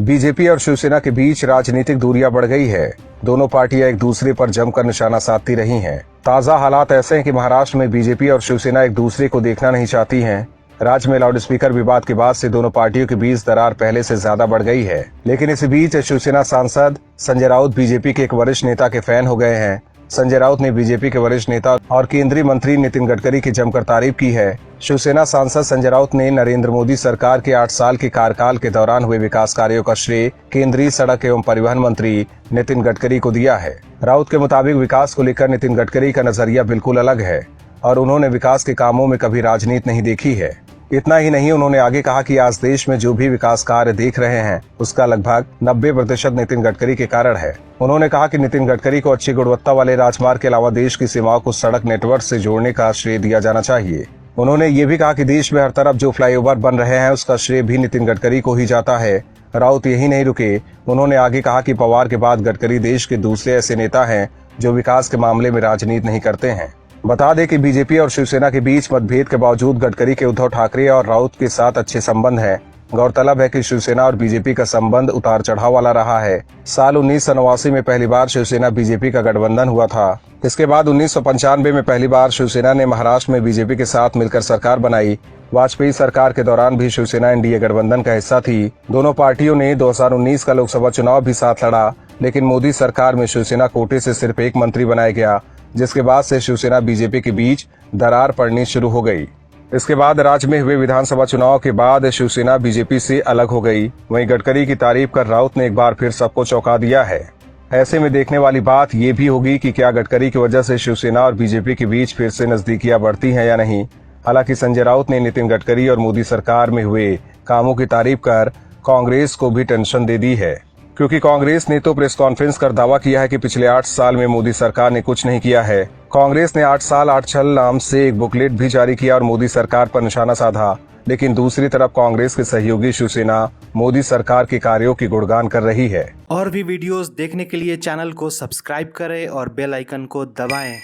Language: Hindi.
बीजेपी और शिवसेना के बीच राजनीतिक दूरियां बढ़ गई है। दोनों पार्टियां एक दूसरे पर जमकर निशाना साधती रही हैं। ताजा हालात ऐसे हैं कि महाराष्ट्र में बीजेपी और शिवसेना एक दूसरे को देखना नहीं चाहती हैं। राज्य में लाउडस्पीकर विवाद के बाद से दोनों पार्टियों के बीच दरार पहले से ज्यादा बढ़ गई है। लेकिन इसी बीच शिवसेना सांसद संजय राउत बीजेपी के एक वरिष्ठ नेता के फैन हो गए हैं। संजय राउत ने बीजेपी के वरिष्ठ नेता और केंद्रीय मंत्री नितिन गडकरी की जमकर तारीफ की है। शिवसेना सांसद संजय राउत ने नरेंद्र मोदी सरकार के 8 साल के कार्यकाल के दौरान हुए विकास कार्यों का श्रेय केंद्रीय सड़क एवं परिवहन मंत्री नितिन गडकरी को दिया है। राउत के मुताबिक विकास को लेकर नितिन गडकरी का नजरिया बिल्कुल अलग है और उन्होंने विकास के कामों में कभी राजनीति नहीं देखी है। इतना ही नहीं, उन्होंने आगे कहा कि आज देश में जो भी विकास कार्य देख रहे हैं उसका लगभग 90% नितिन गडकरी के कारण है। उन्होंने कहा कि नितिन गडकरी को अच्छी गुणवत्ता वाले राजमार्ग के अलावा देश की सीमाओं को सड़क नेटवर्क से जोड़ने का श्रेय दिया जाना चाहिए। उन्होंने ये भी कहा कि देश में हर तरफ जो फ्लाईओवर बन रहे हैं उसका श्रेय भी नितिन गडकरी को ही जाता है। राउत यही नहीं रुके, उन्होंने आगे कहा कि पवार के बाद गडकरी देश के दूसरे ऐसे नेता हैं जो विकास के मामले में राजनीति नहीं करते हैं। बता दें कि बीजेपी और शिवसेना के बीच मतभेद के बावजूद गडकरी के उद्धव ठाकरे और राउत के साथ अच्छे संबंध हैं। गौरतलब है कि शिवसेना और बीजेपी का संबंध उतार चढ़ाव वाला रहा है। साल 1989 में पहली बार शिवसेना बीजेपी का गठबंधन हुआ था। इसके बाद 1995 में पहली बार शिवसेना ने महाराष्ट्र में बीजेपी के साथ मिलकर सरकार बनाई। वाजपेयी सरकार के दौरान भी शिवसेना एनडीए गठबंधन का हिस्सा थी। दोनों पार्टियों ने 2019 का लोकसभा चुनाव भी साथ लड़ा, लेकिन मोदी सरकार में शिवसेना कोटे से सिर्फ एक मंत्री बनाया गया, जिसके बाद से शिवसेना बीजेपी के बीच दरार पड़नी शुरू हो गई। इसके बाद राज्य में हुए विधानसभा चुनाव के बाद शिवसेना बीजेपी से अलग हो गई। वहीं गडकरी की तारीफ कर राउत ने एक बार फिर सबको चौंका दिया है। ऐसे में देखने वाली बात ये भी होगी कि क्या गडकरी की वजह से शिवसेना और बीजेपी के बीच फिर से नजदीकियां बढ़ती हैं या नहीं। हालांकि संजय राउत ने नितिन गडकरी और मोदी सरकार में हुए कामों की तारीफ कर कांग्रेस को भी टेंशन दे दी है, क्योंकि कांग्रेस ने तो प्रेस कॉन्फ्रेंस कर दावा किया है कि पिछले 8 साल में मोदी सरकार ने कुछ नहीं किया है। कांग्रेस ने 8 साल 8 छल नाम से एक बुकलेट भी जारी किया और मोदी सरकार पर निशाना साधा। लेकिन दूसरी तरफ कांग्रेस के सहयोगी शिवसेना मोदी सरकार के कार्यों की गुणगान कर रही है। और भी वीडियोस देखने के लिए चैनल को सब्सक्राइब करें और बेल आइकन को दबाएं।